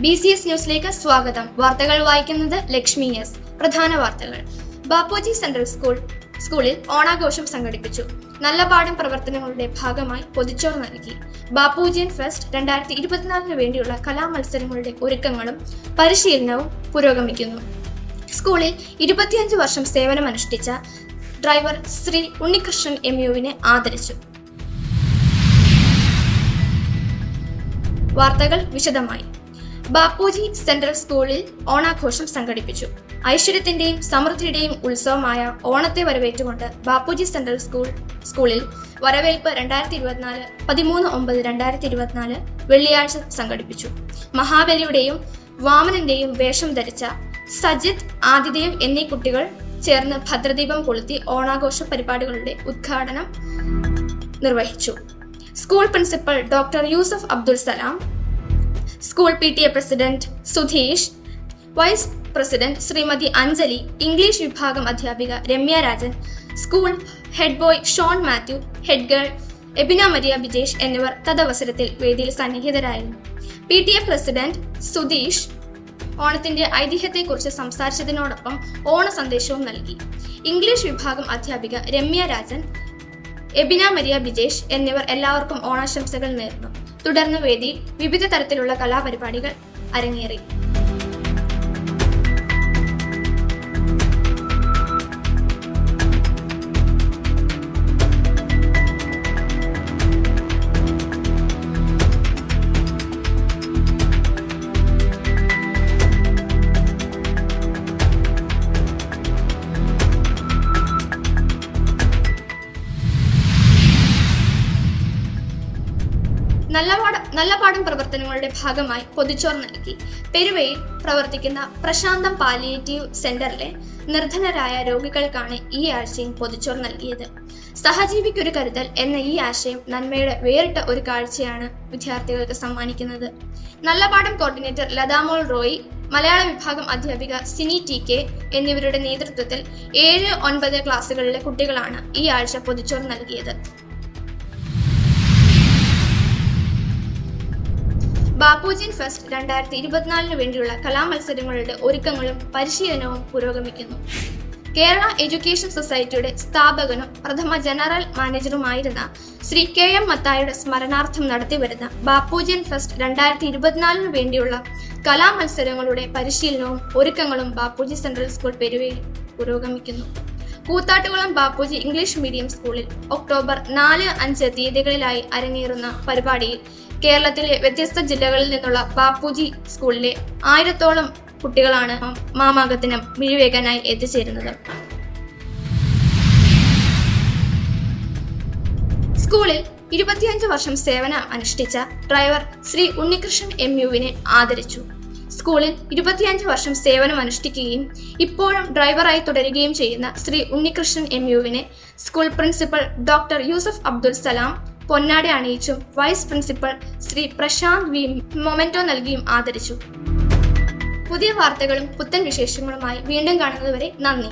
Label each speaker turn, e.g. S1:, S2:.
S1: BCS ന്യൂസിലേക്ക് സ്വാഗതം. വാർത്തകൾ വായിക്കുന്നത് ലക്ഷ്മി എസ്. പ്രധാന വാർത്തകൾ. ബാപ്പുജി സെൻട്രൽ സ്കൂളിൽ ഓണാഘോഷം സംഘടിപ്പിച്ചു. നല്ല പാഠം പ്രവർത്തനങ്ങളുടെ ഭാഗമായി പൊതിച്ചോറ് നൽകി. ബാപ്പുജിയൻ ഫെസ്റ്റ് 2024 വേണ്ടിയുള്ള കലാമത്സരങ്ങളുടെ ഒരുക്കങ്ങളും പരിശീലനവും പുരോഗമിക്കുന്നു. സ്കൂളിൽ 25 വർഷം സേവനമനുഷ്ഠിച്ച ഡ്രൈവർ ശ്രീ ഉണ്ണികൃഷ്ണൻ MUവിനെ ആദരിച്ചു. വാർത്തകൾ വിശദമായി. ബാപ്പുജി സെൻട്രൽ സ്കൂളിൽ ഓണാഘോഷം സംഘടിപ്പിച്ചു. ഐശ്വര്യത്തിന്റെയും സമൃദ്ധിയുടെയും ഉത്സവമായ ഓണത്തെ വരവേറ്റുകൊണ്ട് ബാപ്പുജി സെൻട്രൽ സ്കൂളിൽ വരവേൽപ്പ് 2024 13/9/2024 വെള്ളിയാഴ്ച സംഘടിപ്പിച്ചു. മഹാബലിയുടെയും വാമനന്റെയും വേഷം ധരിച്ച സജിത്, ആദിദേവ് എന്നീ കുട്ടികൾ ചേർന്ന് ഭദ്രദീപം കൊളുത്തി ഓണാഘോഷ പരിപാടികളുടെ ഉദ്ഘാടനം നിർവഹിച്ചു. School principal doctor Yusuf Abdul Salam, school PTA president Sudheesh, vice president Shrimati Anjali, English വിഭാഗം അധ്യാപിക Ramya Rajan, school head boy Shaun Mathew, head girl Ebina Maria Bijesh എന്നിവർ തദവസരത്തിൽ വേദിയിൽ സന്നിഹിതരായിരുന്നു. PTA പ്രസിഡന്റ് സുധീഷ് ഓണത്തിന്റെ ഐതിഹ്യത്തെക്കുറിച്ച് സംസാരിച്ചതിനോടൊപ്പം ഓണ സന്ദേശവും നൽകി. ഇംഗ്ലീഷ് വിഭാഗം അധ്യാപിക രമ്യ രാജൻ, എബിന മരിയ ബിജേഷ് എന്നിവർ എല്ലാവർക്കും ഓണാശംസകൾ നേർന്നു. തുടർന്ന് വേദിയിൽ വിവിധ തരത്തിലുള്ള കലാപരിപാടികൾ അരങ്ങേറി. നല്ല പാഠം പ്രവർത്തനങ്ങളുടെ ഭാഗമായി പൊതിച്ചോറ് നൽകി. പെരുവയിൽ പ്രവർത്തിക്കുന്ന പ്രശാന്തം പാലിയേറ്റീവ് സെന്ററിലെ നിർധനരായ രോഗികൾക്കാണ് ഈ ആഴ്ചയും പൊതിച്ചോറ് നൽകിയത്. സഹജീവിക്കൊരു കരുതൽ എന്ന ഈ ആശയം നന്മയുടെ വേറിട്ട ഒരു കാഴ്ചയാണ് വിദ്യാർത്ഥികൾക്ക് സമ്മാനിക്കുന്നത്. നല്ല പാഠം കോർഡിനേറ്റർ ലതാമോൾ റോയ്, മലയാള വിഭാഗം അധ്യാപിക സിനി TK എന്നിവരുടെ നേതൃത്വത്തിൽ 7-9 ക്ലാസ്സുകളിലെ കുട്ടികളാണ് ഈ ആഴ്ച പൊതിച്ചോറ് നൽകിയത്. ബാപ്പുജിയൻ ഫെസ്റ്റ് 2024 വേണ്ടിയുള്ള കലാമത്സരങ്ങളുടെ ഒരുക്കങ്ങളും പരിശീലനവും പുരോഗമിക്കുന്നു. കേരള എഡ്യൂക്കേഷൻ സൊസൈറ്റിയുടെ സ്ഥാപകനും പ്രഥമ ജനറൽ മാനേജറുമായിരുന്ന ശ്രീ KM മത്തായിയുടെ സ്മരണാർത്ഥം നടത്തിവരുന്ന ബാപ്പുജിയൻ ഫെസ്റ്റ് 2024 വേണ്ടിയുള്ള കലാമത്സരങ്ങളുടെ പരിശീലനവും ഒരുക്കങ്ങളും ബാപ്പുജി സെൻട്രൽ സ്കൂൾ പെരുവയിൽ പുരോഗമിക്കുന്നു. കൂത്താട്ടുകുളം ബാപ്പുജി ഇംഗ്ലീഷ് മീഡിയം സ്കൂളിൽ ഒക്ടോബർ 4-5 തീയതികളിലായി അരങ്ങേറുന്ന പരിപാടിയിൽ കേരളത്തിലെ വ്യത്യസ്ത ജില്ലകളിൽ നിന്നുള്ള ബാപ്പുജി സ്കൂളിലെ 1000-ഓളം കുട്ടികളാണ് മാമാങ്കത്തിന് മിഴിവേകാനായി എത്തിച്ചേരുന്നത്. സ്കൂളിൽ 25 വർഷം സേവനം അനുഷ്ഠിച്ച ഡ്രൈവർ ശ്രീ ഉണ്ണികൃഷ്ണൻ MUവിനെ ആദരിച്ചു. സ്കൂളിൽ 25 വർഷം സേവനം അനുഷ്ഠിക്കുകയും ഇപ്പോഴും ഡ്രൈവറായി തുടരുകയും ചെയ്യുന്ന ശ്രീ ഉണ്ണികൃഷ്ണൻ MUവിനെ school principal doctor Yusuf Abdul Salam പൊന്നാടി അണിയിച്ചും vice principal Shri Prashanth V memento നൽകിയും ആദരിച്ചു. പുതിയ വാർത്തകളും പുത്തൻ വിശേഷങ്ങളുമായി വീണ്ടും കാണുന്നതുവരെ നന്ദി.